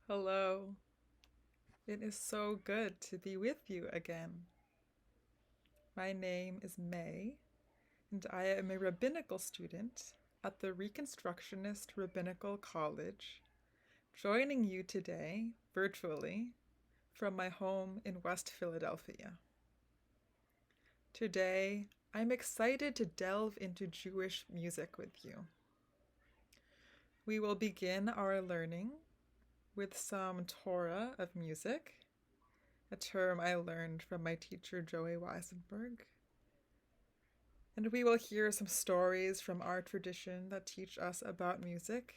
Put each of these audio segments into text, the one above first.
Hello. It is so good to be with you again. My name is May, and I am a rabbinical student at the Reconstructionist Rabbinical College, joining you today virtually from my home in West Philadelphia. Today, I'm excited to delve into Jewish music with you. We will begin our learning with some Torah of music, a term I learned from my teacher Joey Weisenberg. And we will hear some stories from our tradition that teach us about music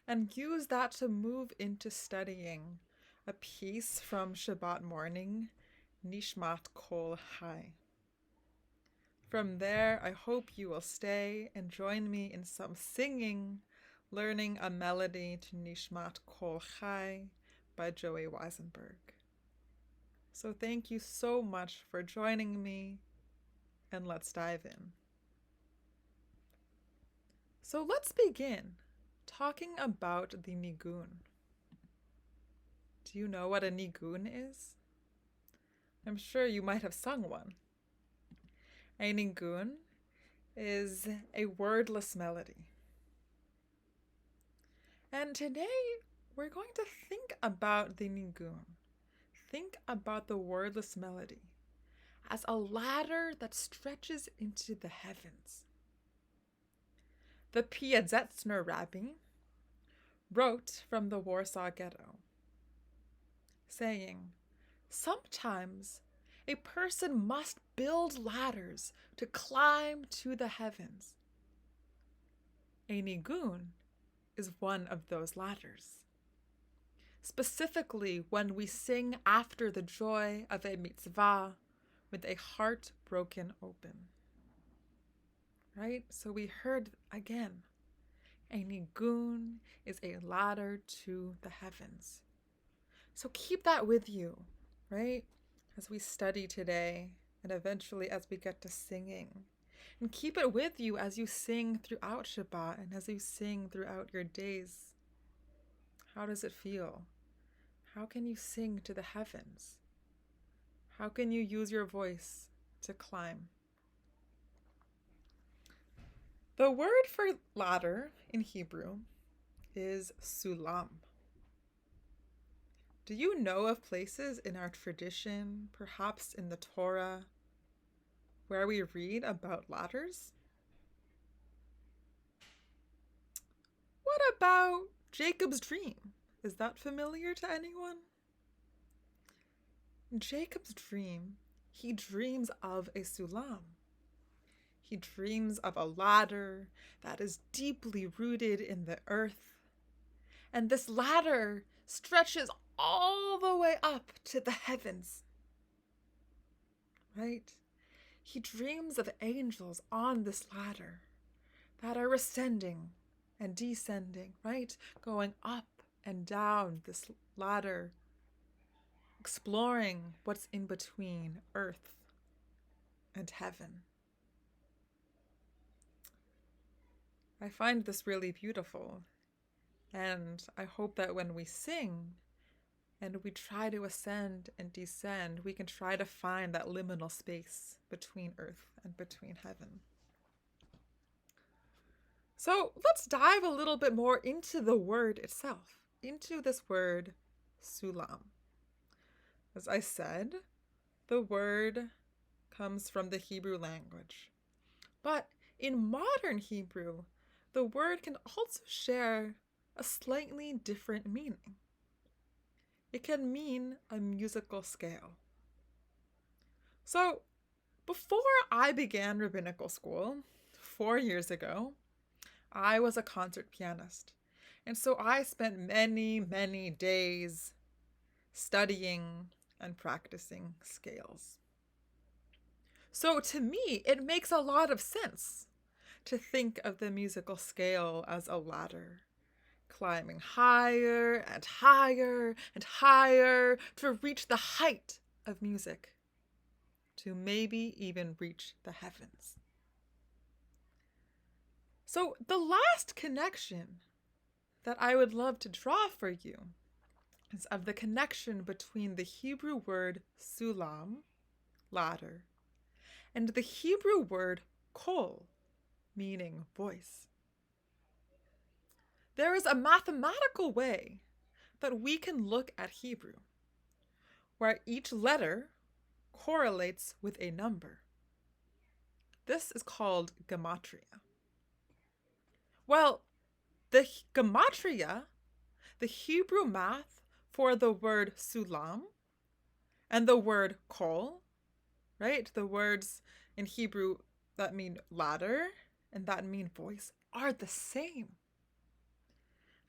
and use that to move into studying a piece from Shabbat morning, Nishmat Kol Chai. From there, I hope you will stay and join me in some singing, learning a melody to Nishmat Kol Chai by Joey Weisenberg. So thank you so much for joining me, and let's dive in. So let's begin talking about the nigun. Do you know what a nigun is? I'm sure you might have sung one. A nigun is a wordless melody. And today we're going to think about the nigun. Think about the wordless melody as a ladder that stretches into the heavens. The Piazetzner Rabbi wrote from the Warsaw Ghetto, saying, "Sometimes a person must build ladders to climb to the heavens. A nigun is one of those ladders. Specifically, when we sing after the joy of a mitzvah with a heart broken open." Right? So we heard again, a nigun is a ladder to the heavens. So keep that with you, right? As we study today and eventually as we get to singing. And keep it with you as you sing throughout Shabbat and as you sing throughout your days. How does it feel? How can you sing to the heavens? How can you use your voice to climb? The word for ladder in Hebrew is sulam. Do you know of places in our tradition, perhaps in the Torah, where we read about ladders? What about Jacob's dream? Is that familiar to anyone? In Jacob's dream, he dreams of a sulam. He dreams of a ladder that is deeply rooted in the earth. And this ladder stretches all the way up to the heavens. Right? He dreams of angels on this ladder that are ascending and descending, right? Going up and down this ladder, exploring what's in between earth and heaven. I find this really beautiful, and I hope that when we sing and we try to ascend and descend, we can try to find that liminal space between earth and between heaven. So let's dive a little bit more into the word itself, into this word sulam. As I said, the word comes from the Hebrew language. But in modern Hebrew, the word can also share a slightly different meaning. It can mean a musical scale. So, before I began rabbinical school 4 years ago, I was a concert pianist. And so I spent many, many days studying and practicing scales. So to me, it makes a lot of sense to think of the musical scale as a ladder, climbing higher and higher and higher to reach the height of music, to maybe even reach the heavens. So the last connection that I would love to draw for you is of the connection between the Hebrew word sulam, ladder, and the Hebrew word kol, meaning voice. There is a mathematical way that we can look at Hebrew, where each letter correlates with a number. This is called gematria. Well, the gematria, the Hebrew math for the word sulam and the word kol, right? The words in Hebrew that mean ladder and that mean voice are the same.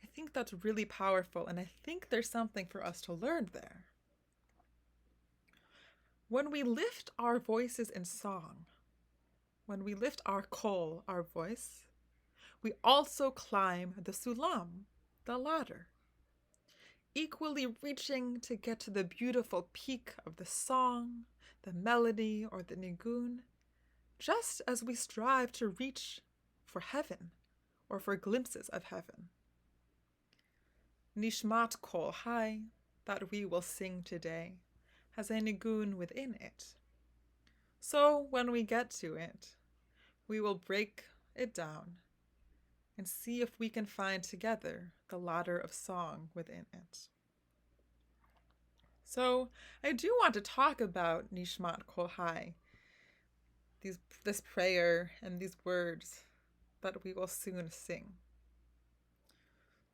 I think that's really powerful, and I think there's something for us to learn there. When we lift our voices in song, when we lift our kol, our voice, we also climb the sulam, the ladder, equally reaching to get to the beautiful peak of the song, the melody, or the nigun, just as we strive to reach for heaven or for glimpses of heaven. Nishmat Kol Hai, that we will sing today, has a nigun within it. So when we get to it, we will break it down and see if we can find together the ladder of song within it. So I do want to talk about Nishmat Kol Hai, this prayer and these words that we will soon sing.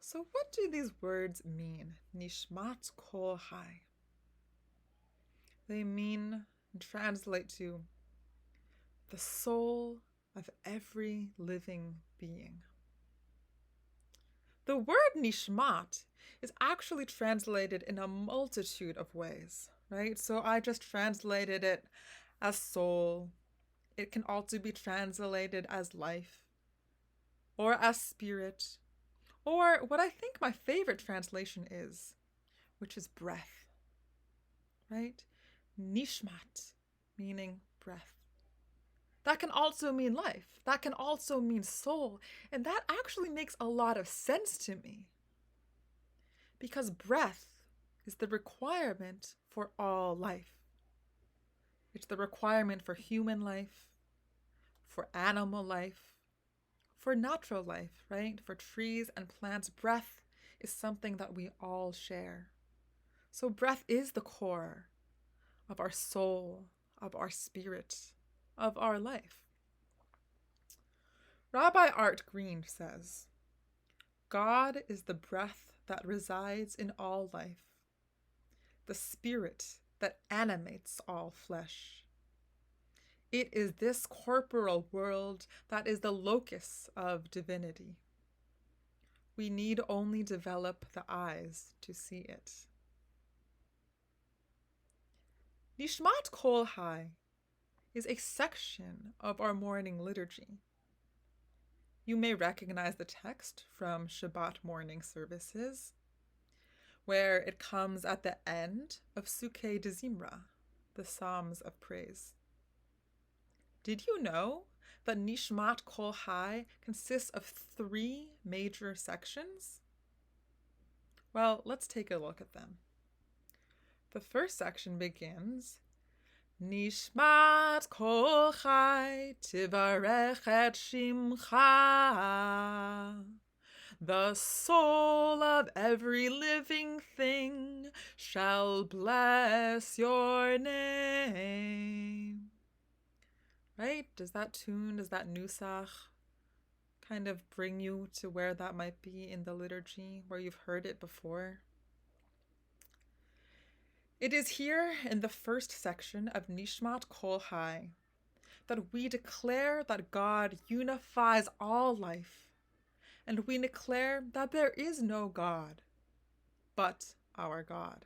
So what do these words mean? Nishmat Kol Hai. They mean and translate to the soul of every living being. The word nishmat is actually translated in a multitude of ways, right? So I just translated it as soul. It can also be translated as life, or as spirit, or what I think my favorite translation is, which is breath, right? Nishmat, meaning breath. That can also mean life. That can also mean soul. And that actually makes a lot of sense to me. Because breath is the requirement for all life. It's the requirement for human life, for animal life, for natural life, right? For trees and plants, breath is something that we all share. So breath is the core of our soul, of our spirit, of our life. Rabbi Art Green says, God is the breath that resides in all life, the spirit that animates all flesh. It is this corporal world that is the locus of divinity. We need only develop the eyes to see it. Nishmat Kol Hai is a section of our morning liturgy. You may recognize the text from Shabbat morning services, where it comes at the end of Sukkei de Zimra, the Psalms of Praise. Did you know that Nishmat Kol Hai consists of 3 major sections? Well, let's take a look at them. The first section begins, Nishmat Kol Chai Tivarech et Shimcha. The soul of every living thing shall bless your name. Right? Does that tune, does that nusach kind of bring you to where that might be in the liturgy, where you've heard it before? It is here in the first section of Nishmat Kol Hai that we declare that God unifies all life, and we declare that there is no God but our God.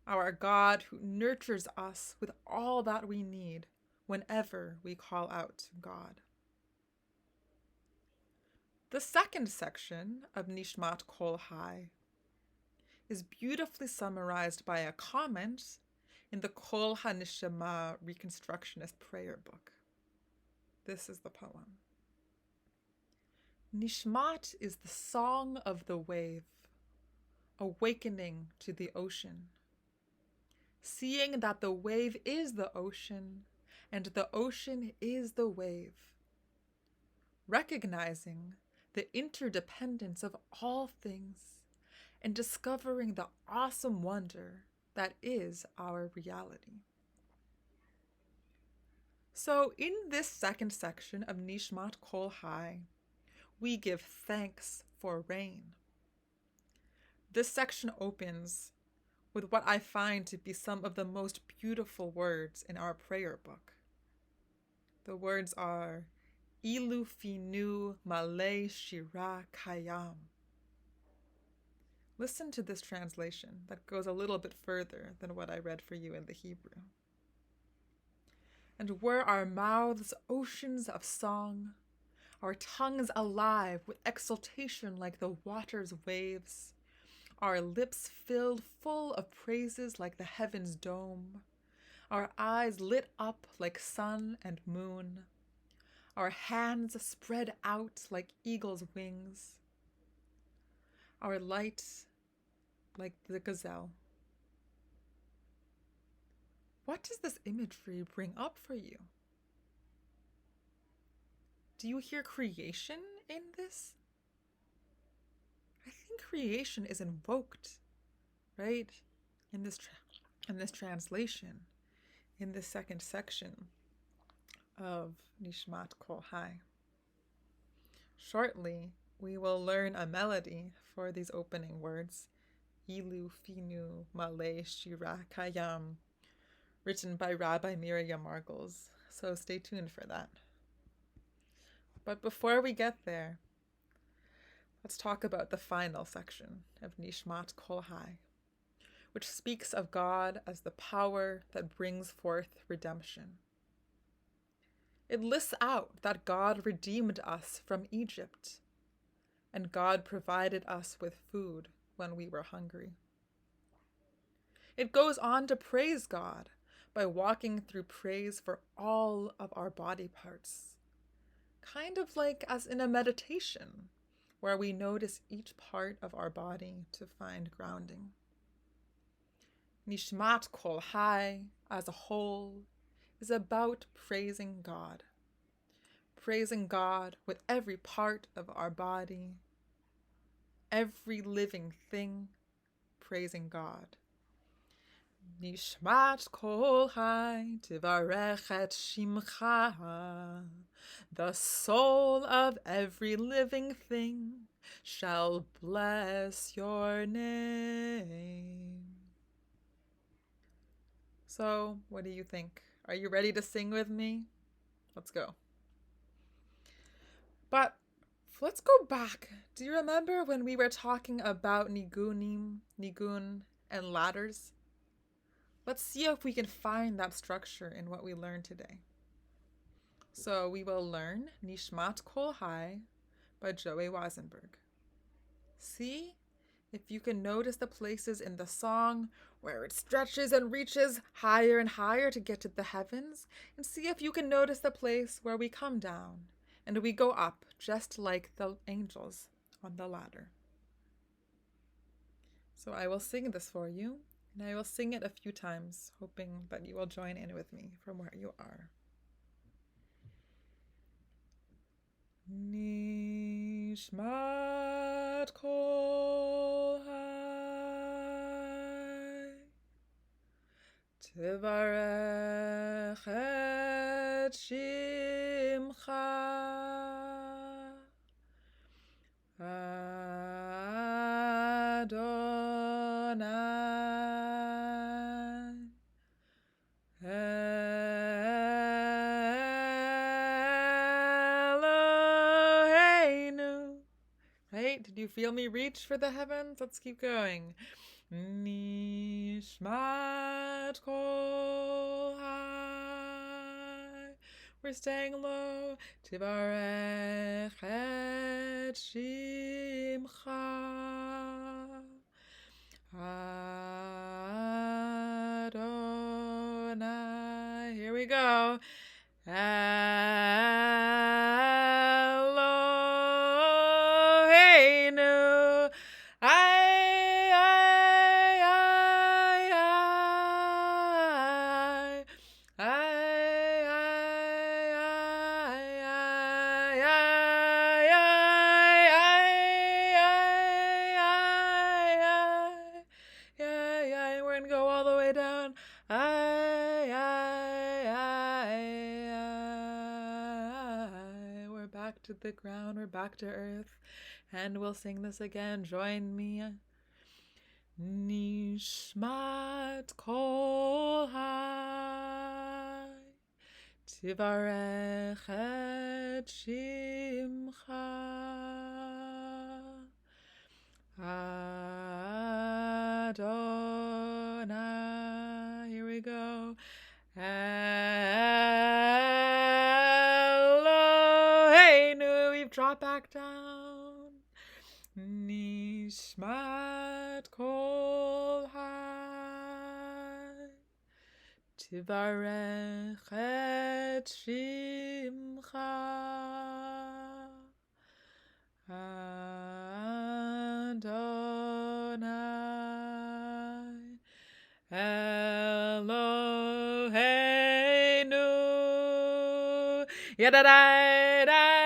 Our God who nurtures us with all that we need whenever we call out to God. The second section of Nishmat Kol Hai is beautifully summarized by a comment in the Kol HaNeshama Reconstructionist prayer book. This is the poem. Nishmat is the song of the wave, awakening to the ocean, seeing that the wave is the ocean and the ocean is the wave, recognizing the interdependence of all things and discovering the awesome wonder that is our reality. So in this second section of Nishmat Kol Hai, we give thanks for rain. This section opens with what I find to be some of the most beautiful words in our prayer book. The words are Ilu Finu Malay Shira Kayam. Listen to this translation that goes a little bit further than what I read for you in the Hebrew. And were our mouths oceans of song, our tongues alive with exultation like the water's waves, our lips filled full of praises like the heaven's dome, our eyes lit up like sun and moon, our hands spread out like eagle's wings, our light like the gazelle. What does this imagery bring up for you? Do you hear creation in this? I think creation is invoked, right? In this translation, in this second section of Nishmat Kol Hai. Shortly, we will learn a melody for these opening words, Ilu Finu Malay Shira Kayam, written by Rabbi Miriam Margles. So stay tuned for that. But before we get there, let's talk about the final section of Nishmat Kol Hai, which speaks of God as the power that brings forth redemption. It lists out that God redeemed us from Egypt, and God provided us with food when we were hungry. It goes on to praise God by walking through praise for all of our body parts, kind of like as in a meditation, where we notice each part of our body to find grounding. Nishmat Kol Hai, as a whole, is about praising God with every part of our body, every living thing, praising God. Nishmat Kol Hai Tivarech et Shimcha. The soul of every living thing shall bless your name. So, what do you think? Are you ready to sing with me? Let's go. But let's go back. Do you remember when we were talking about nigun and ladders? Let's see if we can find that structure in what we learned today. So we will learn Nishmat Kol Hai by Joey Weisenberg. See if you can notice the places in the song where it stretches and reaches higher and higher to get to the heavens, and see if you can notice the place where we come down and we go up just like the angels on the ladder. So I will sing this for you, and I will sing it a few times, hoping that you will join in with me from where you are. Nishmat Kol Hai Tivarech et Shimcha Adonai Eloheinu. Right? Did you feel me reach for the heavens? Let's keep going. Nishmat Kol Hai. We're staying low. Tivarech et Shimcha Adonai. Here we go. Eloheinu. to the ground. We're back to earth. And we'll sing this again. Join me. Nishmat kol hai tivarech et shimcha Adonai. Here we go. Eloheinu. We've dropped back down. Nishmat kol hai tivarech et shimcha Adonai Eloheinu. Yadadai dai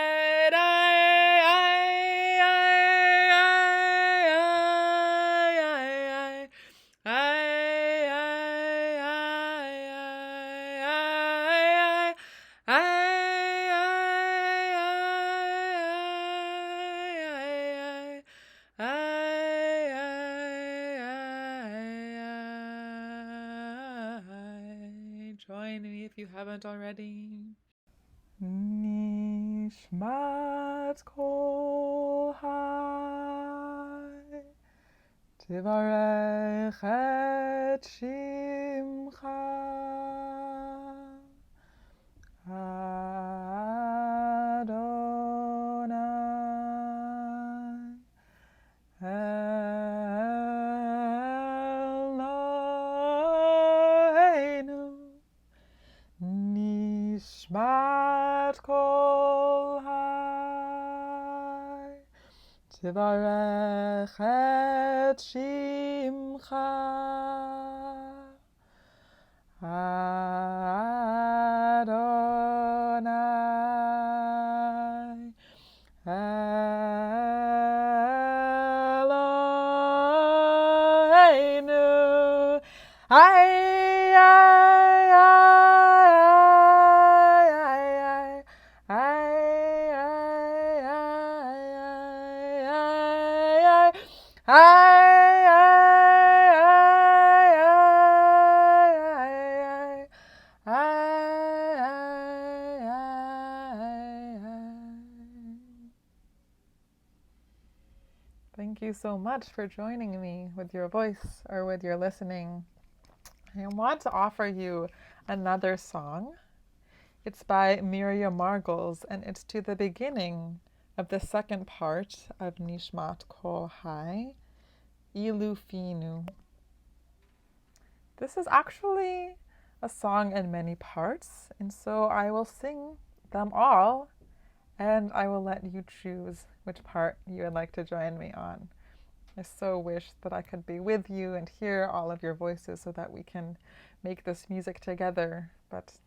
Join me if you haven't already. Nishmat kol hai tivarech et shimcha Adonai Eloheinu. Nishmat kol hai tivarech et shimcha Adonai Eloheinu. Thank you so much for joining me with your voice or with your listening. I want to offer you another song. It's by Miriam Margolyes, and it's to the beginning of the second part of Nishmat Kol Hai, Ilufinu. This is actually a song in many parts, and so I will sing them all, and I will let you choose which part you would like to join me on. I so wish that I could be with you and hear all of your voices so that we can make this music together, but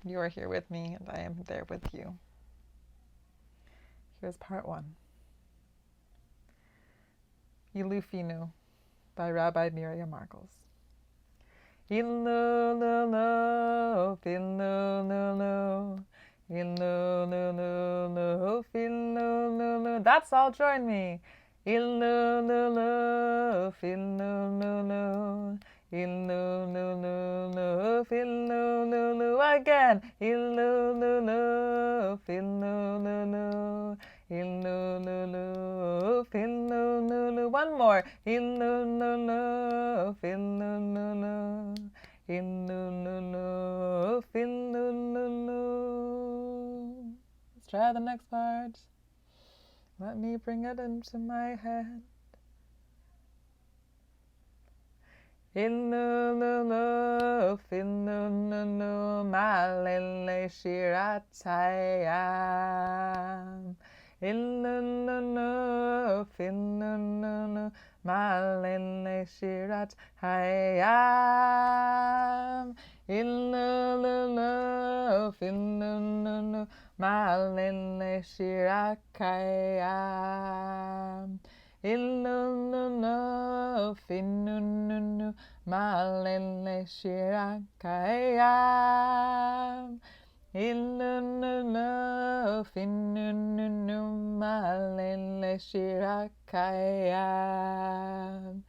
you are here with me and I am there with you. Here's part one. Ilufinu by Rabbi Miriam Margolyes. Ilululu, filululu, ilululu, filululu. That's all, join me. Ilululu, filululu, ilululu, filululu. Again. Ilululu, filululu, ilululu, filululu. One more. Ilululu, filululu, ilululu, filululu. Let's try the next part. Let me bring it into my head. Ilululu, filululu, malele shiratayam. Ilululu, filululu, malele shiratayam. Ilululu, filululu, malele shirakayam. Ilululu, finununu, malele shirakayam. Ilululu finununu malele shirakayam.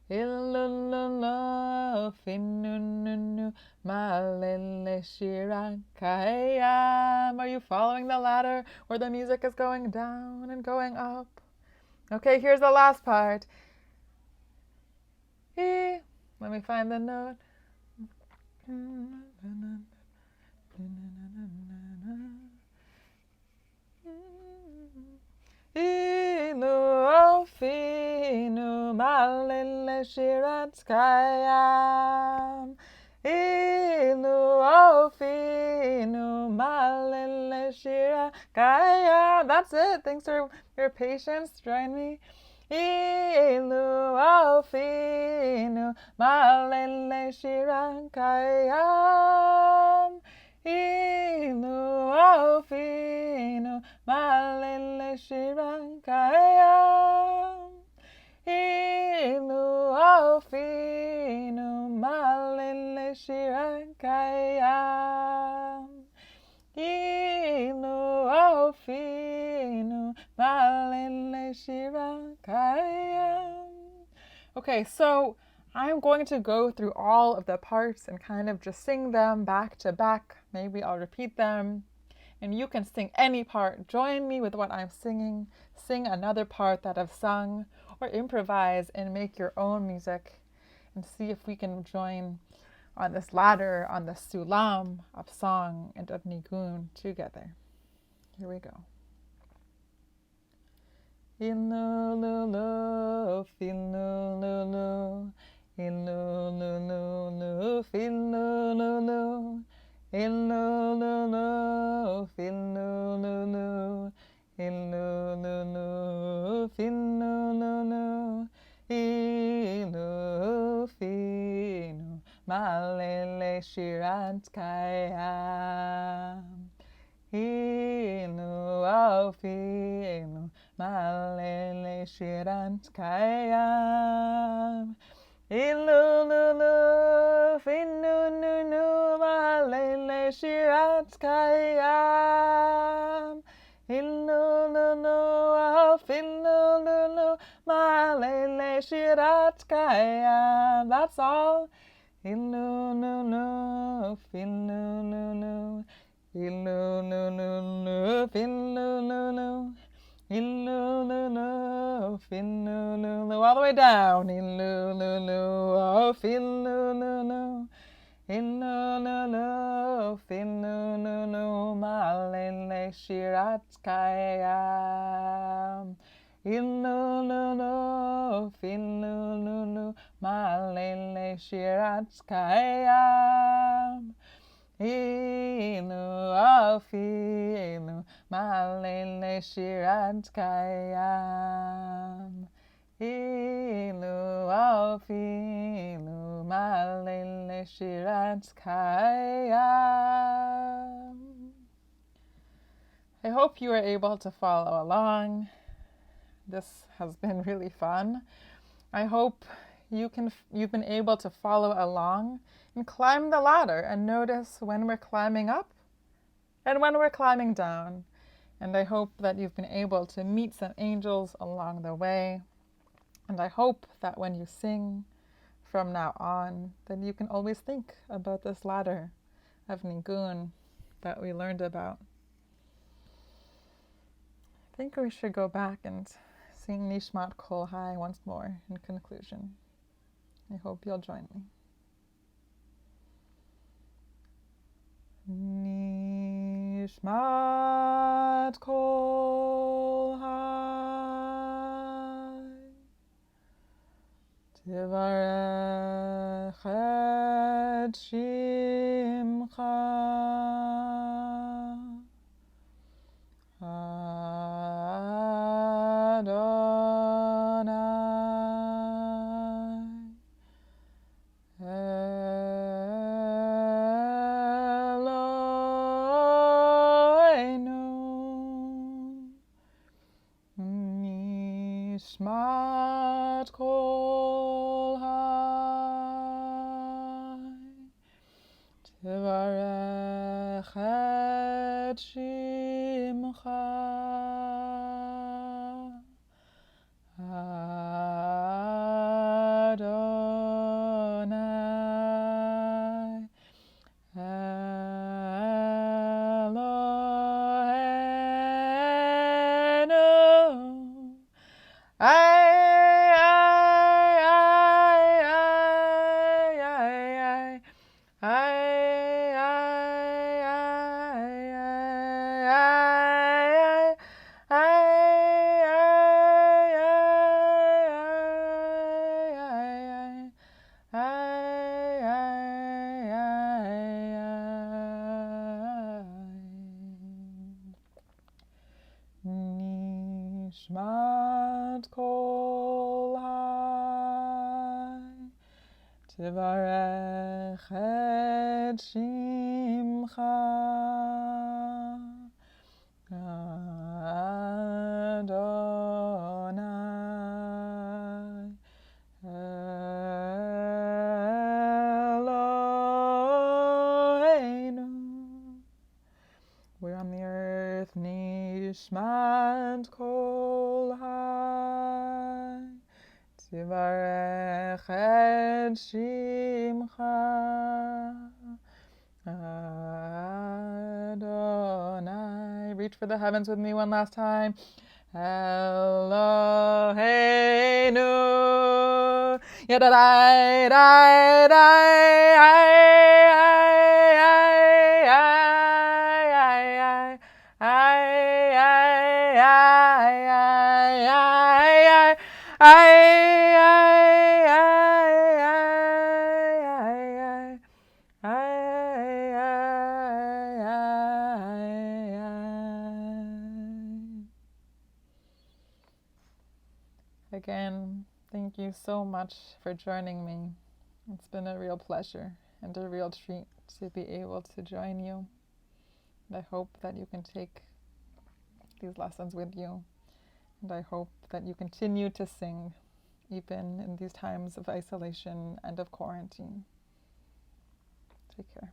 Ilululu finununu malele shirakayam. Are you following the ladder where the music is going down and going up? Okay, here's the last part. E. Let me find the note. Ilu ofinu malele shiratskayam. Ilu ofinu malele shirakayam. That's it. Thanks for your patience. Join me. Ilu ofinu malele shirakayam. Ilu ofinu malele shirakayam. Ilu ofinu malele shirakayam. Ilu ofinu malele shirakayam. Okay, so I'm going to go through all of the parts and kind of just sing them back to back. Maybe I'll repeat them. And you can sing any part. Join me with what I'm singing. Sing another part that I've sung. Or improvise and make your own music. And see if we can join on this ladder, on the sulam of song and of nigun together. Here we go. Ilululu, filululu, ilululu, filululu, ilululu, filululu, ilululu, filululu, ilu finu malele shirantkayam. Ilu aufinu malele shirantkayam. Ilululu finununu malele shirantkayam. Ilululu aufilululu malele shirantkayam. That's all. Ilululu finununu. Ilululu finununu. Ilululu finununu. All the way down. Ilululu oh finununu. Ilululu finununu malele shiratskayam. Ilululu finununu malele shiratskayam. Ilu afilu malele shirantkayam. Ilu afilu malele shirantkayam. I hope you are able to follow along. This has been really fun. I hope you've been able to follow along and climb the ladder and notice when we're climbing up and when we're climbing down. And I hope that you've been able to meet some angels along the way. And I hope that when you sing from now on, then you can always think about this ladder of nigun that we learned about. I think we should go back and sing Nishmat Kol Hai once more in conclusion. I hope you'll join me. Nishmat Kol Hai Tivarech et Shimcha Nishmat Kol Hai Tivarech שמך Adonai Eloheinu Nishmat kol hai Tivarech et shimcha Adonai Eloheinu. We're on the earth, Nishmat kol hai Tivarech et shimcha Adonai. Reach for the heavens with me one last time. Eloheinu. Yadadai, dai, Again, thank you so much for joining me. It's been a real pleasure and a real treat to be able to join you. And I hope that you can take these lessons with you. And I hope that you continue to sing even in these times of isolation and of quarantine. Take care.